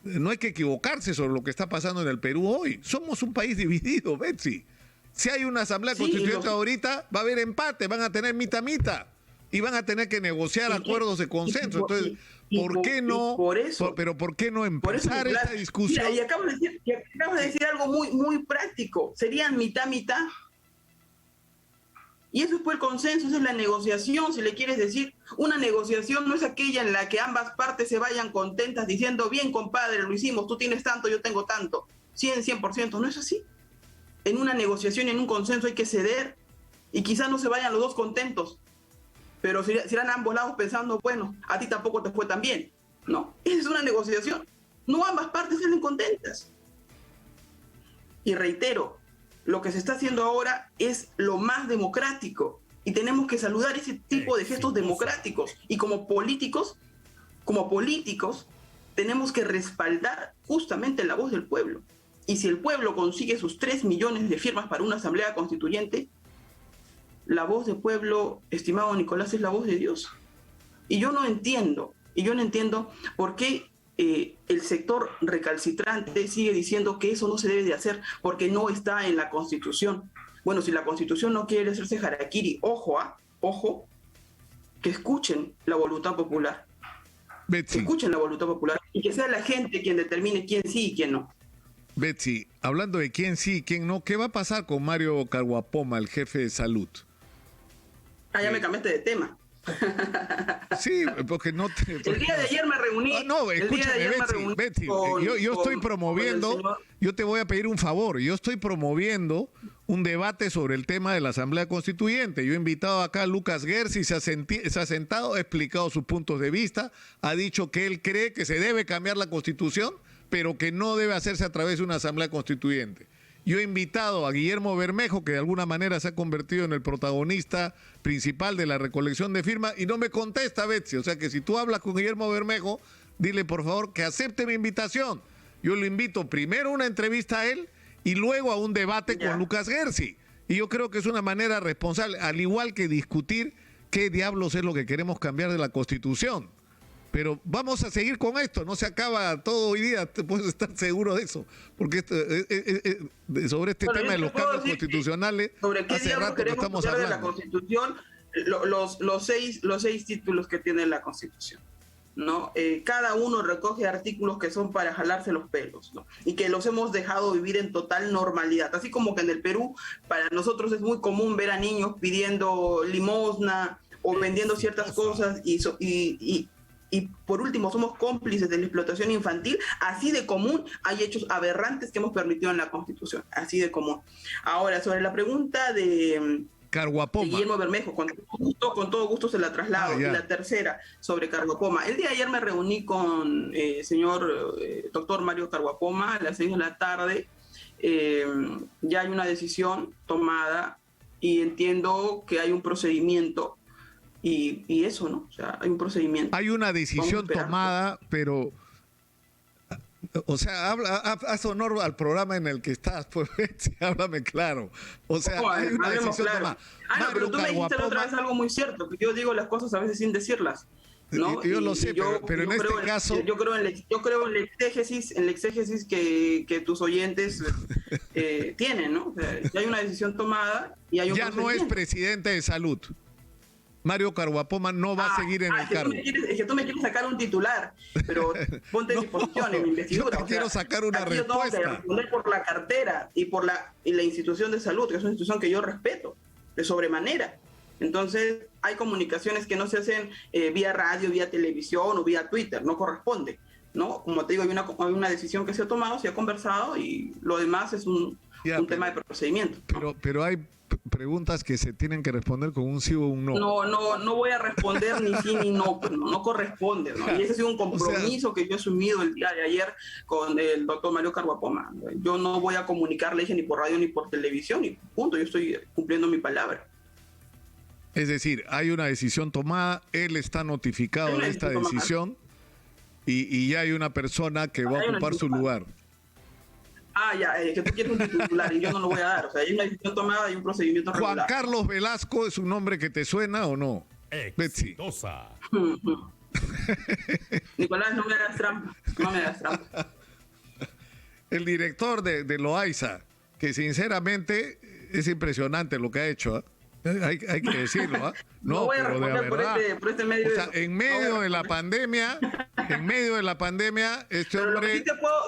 no hay que equivocarse sobre lo que está pasando en el Perú hoy. Somos un país dividido, Betsy. Si hay una asamblea constituyente ahorita, va a haber empate, van a tener mitad-mitad y van a tener que negociar acuerdos de consenso. Entonces, ¿por qué no? Pero ¿por qué no empezar esta discusión? Mira, y acabo de decir algo muy práctico. Serían mitad-mitad. Y eso fue el consenso, esa es la negociación, si le quieres decir. Una negociación no es aquella en la que ambas partes se vayan contentas diciendo, bien, compadre, lo hicimos, tú tienes tanto, yo tengo tanto. 100%, no es así. En una negociación y en un consenso hay que ceder. Y quizás no se vayan los dos contentos, pero serán ambos lados pensando, bueno, a ti tampoco te fue tan bien. No, esa es una negociación. No ambas partes salen contentas. Y reitero, lo que se está haciendo ahora es lo más democrático y tenemos que saludar ese tipo de gestos democráticos. Y como políticos, tenemos que respaldar justamente la voz del pueblo. Y si el pueblo consigue sus 3 millones de firmas para una asamblea constituyente, la voz del pueblo, estimado Nicolás, es la voz de Dios. Y yo no entiendo por qué el sector recalcitrante sigue diciendo que eso no se debe de hacer porque no está en la Constitución. Bueno, si la Constitución no quiere hacerse harakiri, ojo, que escuchen la voluntad popular. Betsy. Escuchen la voluntad popular y que sea la gente quien determine quién sí y quién no. Betsy, hablando de quién sí y quién no, ¿qué va a pasar con Mario Caguapoma, el jefe de salud? Ya me cambiaste de tema. Sí, porque no te... El día de ayer me reuní. No, escúchame, Betsy, yo estoy promoviendo, yo te voy a pedir un favor, yo estoy promoviendo un debate sobre el tema de la Asamblea Constituyente. Yo he invitado acá a Lucas Gersi, se ha sentado, ha explicado sus puntos de vista, ha dicho que él cree que se debe cambiar la Constitución, pero que no debe hacerse a través de una Asamblea Constituyente. Yo he invitado a Guillermo Bermejo, que de alguna manera se ha convertido en el protagonista principal de la recolección de firmas, y no me contesta, Betsy. O sea que si tú hablas con Guillermo Bermejo, dile por favor que acepte mi invitación. Yo lo invito primero a una entrevista a él y luego a un debate con Lucas Gersi. Y yo creo que es una manera responsable, al igual que discutir qué diablos es lo que queremos cambiar de la Constitución. Pero vamos a seguir con esto, no se acaba todo hoy día, te puedes estar seguro de eso, porque sobre este tema de los cambios constitucionales, sobre qué hace rato que estamos hablando. De la Constitución, los seis títulos que tiene la Constitución, ¿no? Cada uno recoge artículos que son para jalarse los pelos, ¿no? Y que los hemos dejado vivir en total normalidad, así como que en el Perú para nosotros es muy común ver a niños pidiendo limosna o vendiendo ciertas cosas y por último somos cómplices de la explotación infantil. Así de común hay hechos aberrantes que hemos permitido en la Constitución, así de común. Ahora, sobre la pregunta de Guillermo Bermejo, con todo gusto se la traslado. Y la tercera, sobre Caguapoma. El día de ayer me reuní con el señor doctor Mario Caguapoma a las 6 de la tarde. Ya hay una decisión tomada y entiendo que hay un procedimiento. Y eso, ¿no? O sea, hay un procedimiento. Hay una decisión tomada, pero... O sea, haz honor al programa en el que estás, pues, háblame claro. O sea, hay una decisión tomada. No, pero tú me dijiste la otra vez algo muy cierto, que yo digo las cosas a veces sin decirlas, ¿no? Yo lo sé, pero en este caso... Yo creo en la exégesis que tus oyentes tienen, ¿no? O sea, ya hay una decisión tomada y hay un procedimiento. Ya no es presidente de salud. Mario Caguapoma no va a seguir en el cargo. Es que tú me quieres sacar un titular, pero ponte en mi posición, en mi investidura. Yo quiero sacar una respuesta. Yo tengo que responder por la cartera y por la institución de salud, que es una institución que yo respeto de sobremanera. Entonces, hay comunicaciones que no se hacen vía radio, vía televisión o vía Twitter, no corresponde, ¿no? Como te digo, hay una decisión que se ha tomado, se ha conversado y lo demás es un tema de procedimiento, ¿no? Pero hay preguntas que se tienen que responder con un sí o un no. No voy a responder ni sí ni no, pero no corresponde, ¿no? Y ese ha sido un compromiso que yo he asumido el día de ayer con el doctor Mario Caguapoma. Yo no voy a comunicar, le dije, ni por radio ni por televisión, y punto, yo estoy cumpliendo mi palabra. Es decir, hay una decisión tomada, él está notificado de esta decisión y ya hay una persona que va a ocupar su lugar. Que tú quieres un titular y yo no lo voy a dar. O sea, hay una decisión tomada y un procedimiento regular. Juan Carlos Velasco es un nombre que te suena o no, Betsy. Nicolás, no me hagas trampa. El director de Loaiza, que sinceramente es impresionante lo que ha hecho, ¿eh? Hay que decirlo, ¿eh? No voy a responder por este medio. O sea, en medio de la pandemia, este hombre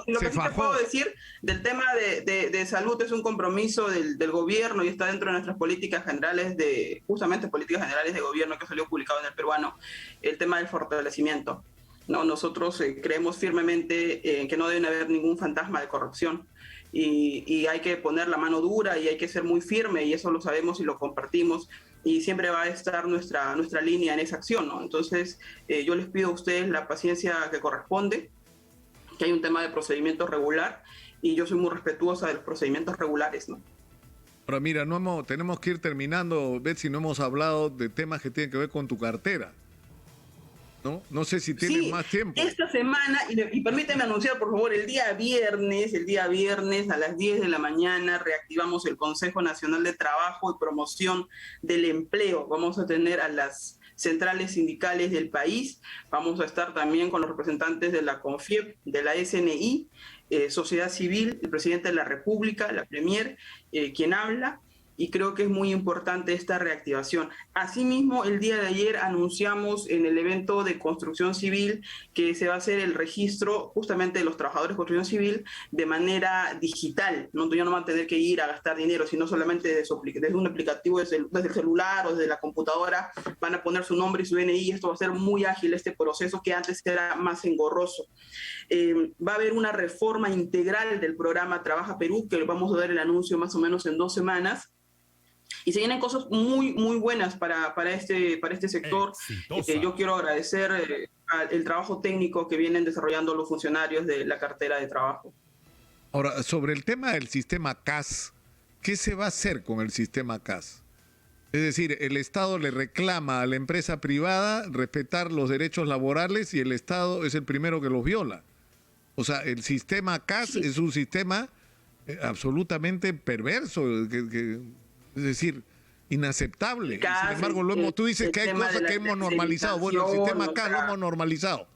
lo que sí te puedo decir del tema de salud es un compromiso del gobierno y está dentro de nuestras políticas generales justamente políticas generales de gobierno que salió publicado en El Peruano, el tema del fortalecimiento, ¿no? Nosotros creemos firmemente que no debe haber ningún fantasma de corrupción. Y hay que poner la mano dura y hay que ser muy firme, y eso lo sabemos y lo compartimos, y siempre va a estar nuestra línea en esa acción, ¿no? Entonces, yo les pido a ustedes la paciencia que corresponde, que hay un tema de procedimiento regular, y yo soy muy respetuosa de los procedimientos regulares, ¿no? Ahora, mira, tenemos que ir terminando, Betsy, no hemos hablado de temas que tienen que ver con tu cartera. No sé si tienes más tiempo. Esta semana, y permíteme anunciar, por favor, el día viernes a las 10 de la mañana reactivamos el Consejo Nacional de Trabajo y Promoción del Empleo. Vamos a tener a las centrales sindicales del país. Vamos a estar también con los representantes de la CONFIEP, de la SNI, sociedad civil, el presidente de la República, la Premier, quien habla, y creo que es muy importante esta reactivación. Asimismo, el día de ayer anunciamos en el evento de construcción civil que se va a hacer el registro justamente de los trabajadores de construcción civil de manera digital, ¿no? Ya no van a tener que ir a gastar dinero, sino solamente desde un aplicativo desde el celular o desde la computadora van a poner su nombre y su DNI. Esto va a ser muy ágil, este proceso que antes era más engorroso. Va a haber una reforma integral del programa Trabaja Perú, que vamos a dar el anuncio más o menos en 2 semanas. Y se vienen cosas muy, muy buenas para este sector. Yo quiero agradecer el trabajo técnico que vienen desarrollando los funcionarios de la cartera de trabajo. Ahora, sobre el tema del sistema CAS, ¿qué se va a hacer con el sistema CAS? Es decir, el Estado le reclama a la empresa privada respetar los derechos laborales y el Estado es el primero que los viola. O sea, el sistema CAS es un sistema absolutamente perverso, es decir, inaceptable. Sin embargo, tú dices que hay cosas que hemos normalizado. Bueno, el sistema CAS lo hemos normalizado.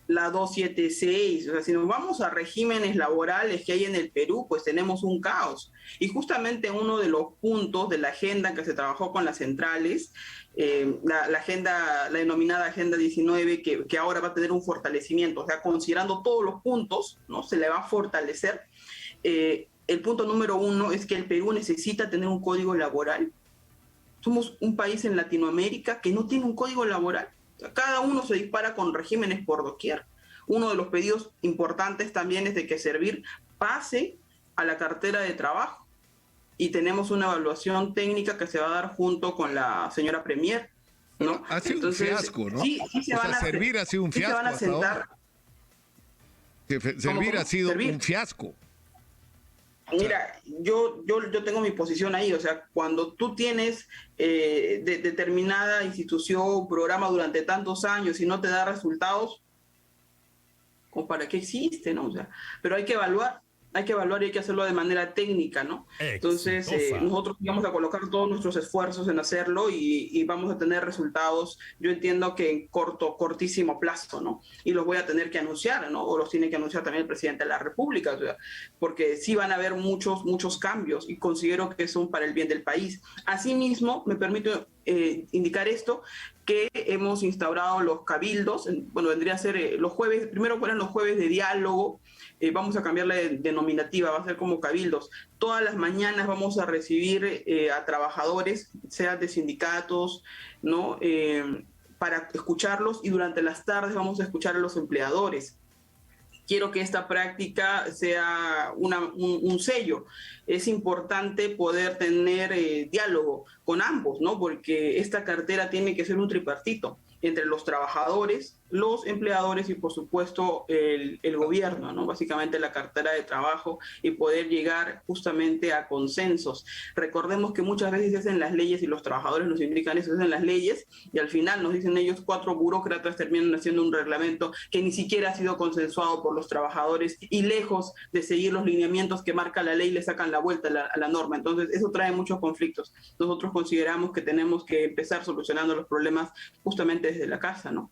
La 276, o sea, si nos vamos a regímenes laborales que hay en el Perú, pues tenemos un caos. Y justamente uno de los puntos de la agenda que se trabajó con las centrales, la denominada Agenda 19, que ahora va a tener un fortalecimiento, o sea, considerando todos los puntos, ¿no? Se le va a fortalecer. El punto número 1 es que el Perú necesita tener un código laboral. Somos un país en Latinoamérica que no tiene un código laboral. O sea, cada uno se dispara con regímenes por doquier. Uno de los pedidos importantes también es de que Servir pase a la cartera de trabajo. Y tenemos una evaluación técnica que se va a dar junto con la señora Premier, ¿no? Ha sido un fiasco, ¿no? Sí se van a Servir ha sido un fiasco. Se van a sentar. Servir ha sido un fiasco. Mira, yo tengo mi posición ahí, o sea, cuando tú tienes determinada institución, programa durante tantos años y no te da resultados, ¿como para qué existe, no? O sea, pero hay que evaluar y hay que hacerlo de manera técnica, ¿no? Entonces, nosotros vamos a colocar todos nuestros esfuerzos en hacerlo y vamos a tener resultados, yo entiendo que en cortísimo plazo, ¿no? Y los voy a tener que anunciar, ¿no? O los tiene que anunciar también el presidente de la República, o sea, porque sí van a haber muchos cambios y considero que son para el bien del país. Asimismo, me permito indicar esto, que hemos instaurado los cabildos, bueno, vendría a ser los jueves, primero fueron los jueves de diálogo, vamos a cambiar la denominativa, va a ser como cabildos. Todas las mañanas vamos a recibir a trabajadores, sea de sindicatos, ¿no? Para escucharlos, y durante las tardes vamos a escuchar a los empleadores. Quiero que esta práctica sea un sello. Es importante poder tener diálogo con ambos, ¿no? Porque esta cartera tiene que ser un tripartito entre los trabajadores, los empleadores y, por supuesto, el gobierno, ¿no? Básicamente la cartera de trabajo, y poder llegar justamente a consensos. Recordemos que muchas veces se hacen las leyes y los trabajadores nos indican eso, se hacen las leyes y al final nos dicen ellos, 4 burócratas terminan haciendo un reglamento que ni siquiera ha sido consensuado por los trabajadores y, lejos de seguir los lineamientos que marca la ley, le sacan la vuelta a la norma. Entonces, eso trae muchos conflictos. Nosotros consideramos que tenemos que empezar solucionando los problemas justamente desde la casa, ¿no?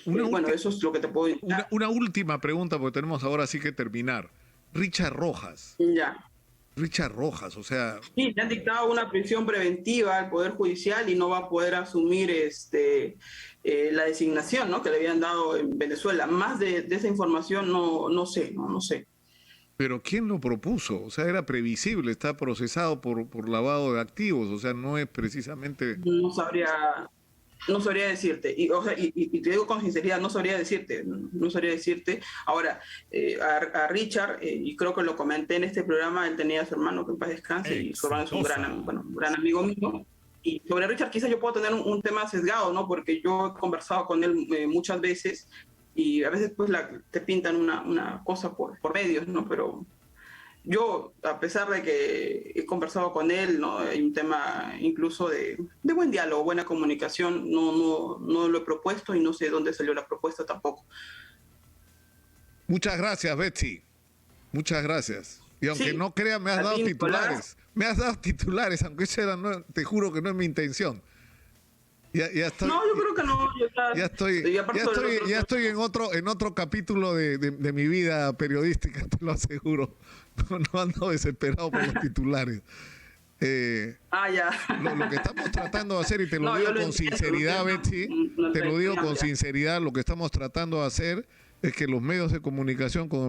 Bueno, eso es lo que te puedo decir. Una última pregunta, porque tenemos ahora sí que terminar. Richard Rojas. Ya. Richard Rojas, o sea... Sí, le han dictado una prisión preventiva al Poder Judicial y no va a poder asumir la designación, ¿no?, que le habían dado en Venezuela. Más de esa información no sé. Pero ¿quién lo propuso? O sea, era previsible, está procesado por lavado de activos, o sea, no es precisamente... No sabría decirte, y te digo con sinceridad, no sabría decirte. Ahora, a Richard, y creo que lo comenté en este programa, él tenía a su hermano, que en paz descanse, y su hermano es un gran amigo mío. Y sobre Richard quizás yo puedo tener un tema sesgado, ¿no? Porque yo he conversado con él muchas veces, y a veces pues te pintan una cosa por medios, ¿no? Pero yo, a pesar de que he conversado con él, ¿no?, hay un tema incluso de buen diálogo, buena comunicación, no lo he propuesto y no sé dónde salió la propuesta tampoco. Muchas gracias, Betsy. Muchas gracias. Y aunque no creas, me has dado titulares. Me has dado titulares, aunque esa te juro que no es mi intención. Ya estoy, No, yo creo que no. ya estoy en otro capítulo de mi vida periodística, te lo aseguro. No ando desesperado por los titulares. Ya. Lo que estamos tratando de hacer, y te lo No, digo yo lo con entiendo, sinceridad, Betsy, te lo digo con ya. sinceridad, lo que estamos tratando de hacer es que los medios de comunicación como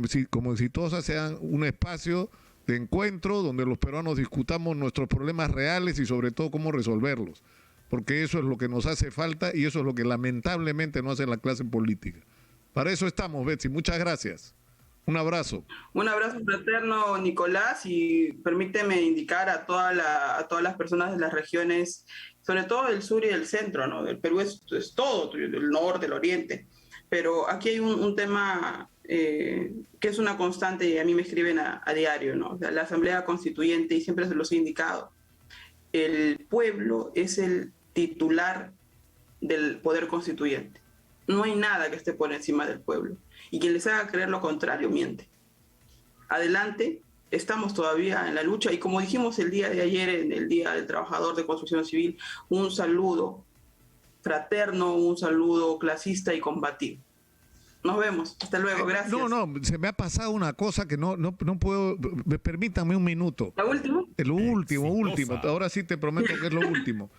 Exitosa sean un espacio de encuentro donde los peruanos discutamos nuestros problemas reales y sobre todo cómo resolverlos, porque eso es lo que nos hace falta y eso es lo que lamentablemente no hace la clase política. Para eso estamos, Betsy, muchas gracias. Un abrazo. Un abrazo fraterno, Nicolás, y permíteme indicar a todas las personas de las regiones, sobre todo del sur y del centro, ¿no? El Perú es todo, el norte, el oriente, pero aquí hay un tema que es una constante y a mí me escriben a diario, ¿no? O sea, la Asamblea Constituyente, y siempre se los he indicado, el pueblo es el titular del poder constituyente. No hay nada que esté por encima del pueblo. Y quien les haga creer lo contrario, miente. Adelante, estamos todavía en la lucha y como dijimos el día de ayer, en el Día del Trabajador de Construcción Civil, un saludo fraterno, un saludo clasista y combativo. Nos vemos. Hasta luego. Gracias. No, se me ha pasado una cosa que no puedo. Permítame un minuto. ¿La última? Lo último. Ahora sí te prometo que es lo último.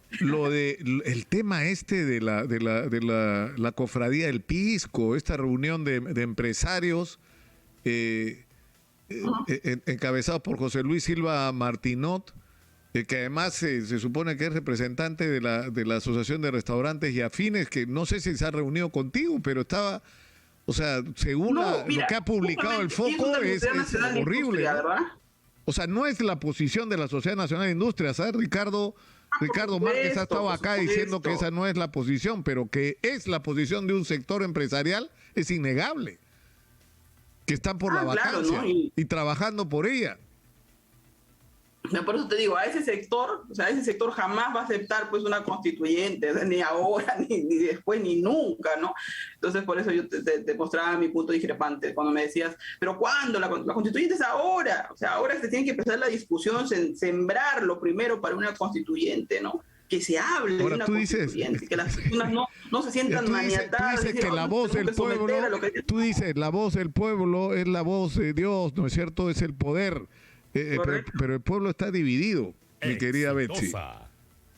El tema de la cofradía del Pisco, esta reunión de empresarios encabezados por José Luis Silva Martinot, que además se supone que es representante de la Asociación de Restaurantes y Afines, que no sé si se ha reunido contigo, pero estaba, o sea, según lo que ha publicado el Foco, es horrible, ¿no? O sea, no es la posición de la Sociedad Nacional de Industrias, ¿sabes? Ricardo Márquez ha estado acá diciendo que esa no es la posición, pero que es la posición de un sector empresarial es innegable, que están por la vacancia, ¿no? y trabajando por ella. Por eso te digo, a ese sector jamás va a aceptar pues una constituyente, ni ahora, ni después, ni nunca, ¿no? Entonces por eso yo te mostraba mi punto discrepante cuando me decías, pero ¿cuándo? La constituyente es ahora, o sea, ahora se tiene que empezar la discusión, sembrarlo primero para una constituyente, ¿no? Que se hable ahora, de una constituyente, que las personas no se sientan maniatadas. Tú dices que la voz del pueblo, tú dices, la voz del pueblo es la voz de Dios, ¿no es cierto? Es el poder. Pero el pueblo está dividido, mi querida Betsy.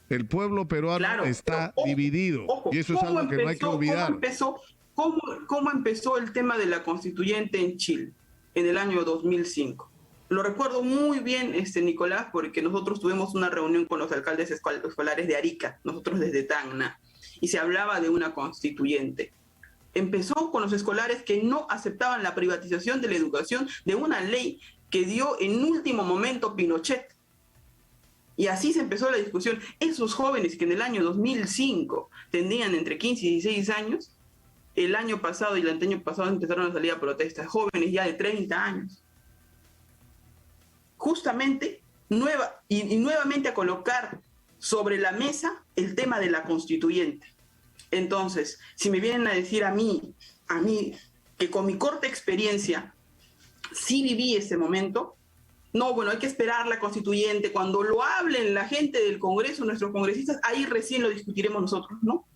El pueblo peruano está dividido. Y eso es algo que no hay que olvidar. ¿Cómo empezó el tema de la constituyente en Chile en el año 2005? Lo recuerdo muy bien, Nicolás, porque nosotros tuvimos una reunión con los alcaldes escolares de Arica, nosotros desde Tacna, y se hablaba de una constituyente. Empezó con los escolares que no aceptaban la privatización de la educación, de una ley que dio en último momento Pinochet. Y así se empezó la discusión. Esos jóvenes que en el año 2005 tenían entre 15 y 16 años, el año pasado y el anteaño pasado empezaron a salir a protestas, jóvenes ya de 30 años. Justamente, nuevamente a colocar sobre la mesa el tema de la constituyente. Entonces, si me vienen a decir a mí, que con mi corta experiencia sí viví ese momento, no, bueno, hay que esperar la constituyente, cuando lo hablen la gente del Congreso, nuestros congresistas, ahí recién lo discutiremos nosotros, ¿no?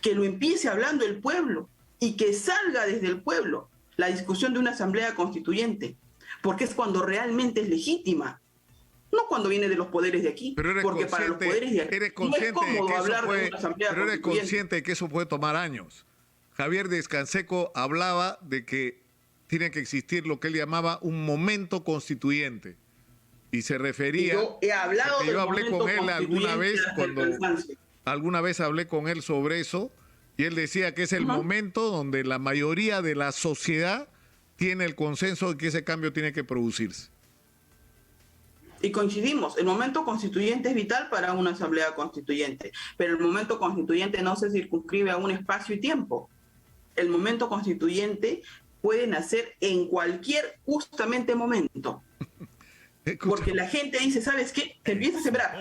Que lo empiece hablando el pueblo y que salga desde el pueblo la discusión de una asamblea constituyente, porque es cuando realmente es legítima, no cuando viene de los poderes de aquí, porque para los poderes de aquí no es cómodo hablar de una asamblea constituyente. Pero eres consciente de que eso puede tomar años. Javier Díaz-Canseco hablaba de que tiene que existir lo que él llamaba un momento constituyente. Y se refería... Yo he hablado yo hablé con él alguna vez hablé con él sobre eso, y él decía que es el momento donde la mayoría de la sociedad tiene el consenso de que ese cambio tiene que producirse. Y coincidimos, el momento constituyente es vital para una asamblea constituyente, pero el momento constituyente no se circunscribe a un espacio y tiempo. El momento constituyente puede nacer en cualquier justamente momento. Porque la gente dice, ¿sabes qué? Se empieza a sembrar.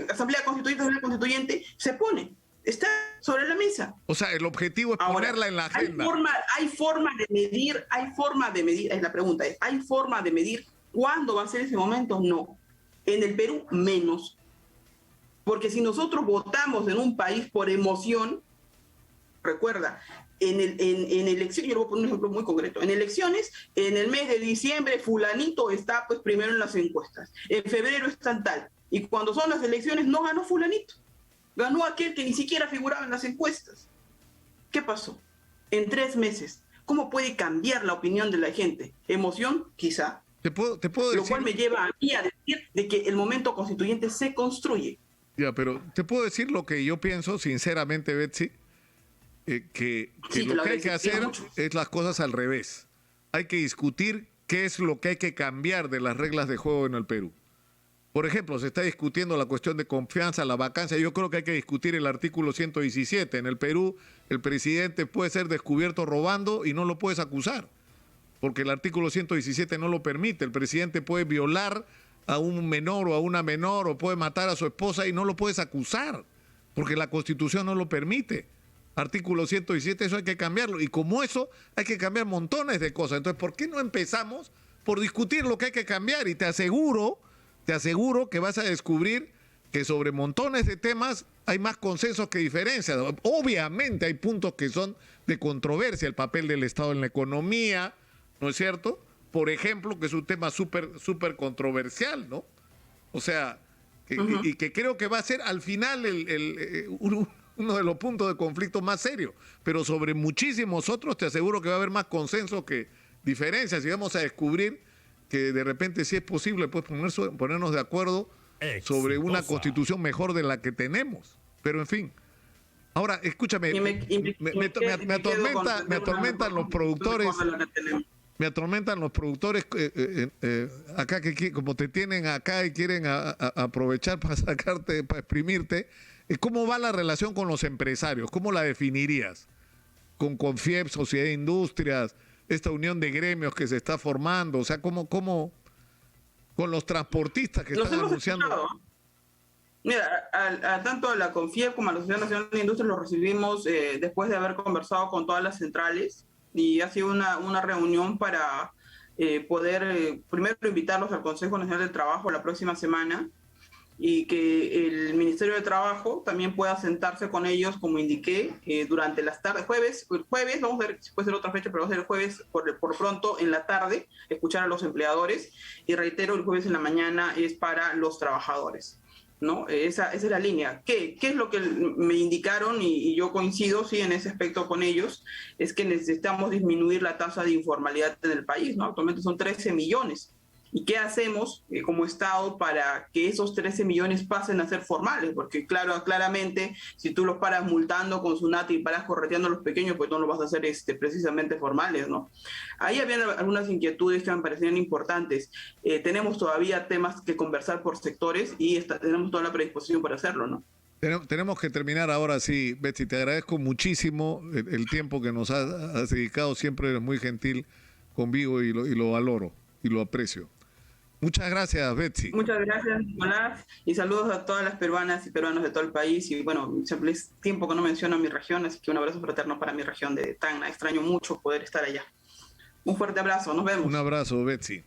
Asamblea constituyente, se pone. Está sobre la mesa. O sea, el objetivo es ponerla en la agenda. Hay forma de medir, es la pregunta, ¿hay forma de medir cuándo va a ser ese momento? No. En el Perú, menos. Porque si nosotros votamos en un país por emoción, recuerda, en elecciones, yo le voy a poner un ejemplo muy concreto, en elecciones, en el mes de diciembre, fulanito está pues primero en las encuestas, en febrero está tal, y cuando son las elecciones no ganó fulanito, ganó aquel que ni siquiera figuraba en las encuestas. ¿Qué pasó? En 3 meses, ¿cómo puede cambiar la opinión de la gente? ¿Emoción? Quizá. Te puedo decir... Lo cual me lleva a mí a decir de que el momento constituyente se construye. Ya, pero te puedo decir lo que yo pienso, sinceramente, Betsy, que sí, lo que hay que hacer es las cosas al revés. Hay que discutir qué es lo que hay que cambiar de las reglas de juego en el Perú. Por ejemplo, se está discutiendo la cuestión de confianza, la vacancia. Yo creo que hay que discutir el artículo 117. En el Perú, el presidente puede ser descubierto robando y no lo puedes acusar, porque el artículo 117 no lo permite. El presidente puede violar a un menor o a una menor o puede matar a su esposa y no lo puedes acusar, porque la Constitución no lo permite. Artículo 117, eso hay que cambiarlo. Y como eso, hay que cambiar montones de cosas. Entonces, ¿por qué no empezamos por discutir lo que hay que cambiar? Y te aseguro que vas a descubrir que sobre montones de temas hay más consensos que diferencias. Obviamente hay puntos que son de controversia, el papel del Estado en la economía, ¿no es cierto? Por ejemplo, que es un tema súper controversial, ¿no? O sea, y que creo que va a ser al final uno de los puntos de conflicto más serios. Pero sobre muchísimos otros te aseguro que va a haber más consenso que diferencias y vamos a descubrir que de repente sí es posible pues ponernos de acuerdo sobre una constitución mejor de la que tenemos. Pero en fin. Ahora, escúchame, me atormentan los productores. Me atormentan los productores acá que como te tienen acá y quieren aprovechar para sacarte, para exprimirte. ¿Cómo va la relación con los empresarios? ¿Cómo la definirías? Con Confiep, Sociedad de Industrias, esta unión de gremios que se está formando, o sea, ¿cómo con los transportistas que están anunciando? Mira, tanto a la Confiep como a la Sociedad Nacional de Industrias los recibimos después de haber conversado con todas las centrales y ha sido una reunión para poder primero invitarlos al Consejo Nacional del Trabajo la próxima semana y que el Ministerio de Trabajo también pueda sentarse con ellos, como indiqué, durante las tardes, jueves, vamos a ver si puede ser otra fecha, pero va a ser el jueves por pronto en la tarde, escuchar a los empleadores, y reitero, el jueves en la mañana es para los trabajadores, ¿no? Esa es la línea. ¿Qué es lo que me indicaron? Y yo coincido, sí, en ese aspecto con ellos, es que necesitamos disminuir la tasa de informalidad en el país, ¿no? Actualmente son 13 millones. ¿Y qué hacemos como Estado para que esos 13 millones pasen a ser formales? Porque claramente, si tú los paras multando con SUNAT y paras correteando a los pequeños, pues no lo vas a hacer precisamente formales, ¿no? Ahí habían algunas inquietudes que me parecían importantes. Tenemos todavía temas que conversar por sectores y tenemos toda la predisposición para hacerlo, ¿no? Tenemos que terminar ahora, sí, Betsy. Te agradezco muchísimo el tiempo que nos has dedicado. Siempre eres muy gentil conmigo y lo valoro y lo aprecio. Muchas gracias, Betsy. Muchas gracias, Nicolás, y saludos a todas las peruanas y peruanos de todo el país. Y bueno, siempre es tiempo que no menciono mi región, así que un abrazo fraterno para mi región de Tacna. Extraño mucho poder estar allá. Un fuerte abrazo, nos vemos. Un abrazo, Betsy.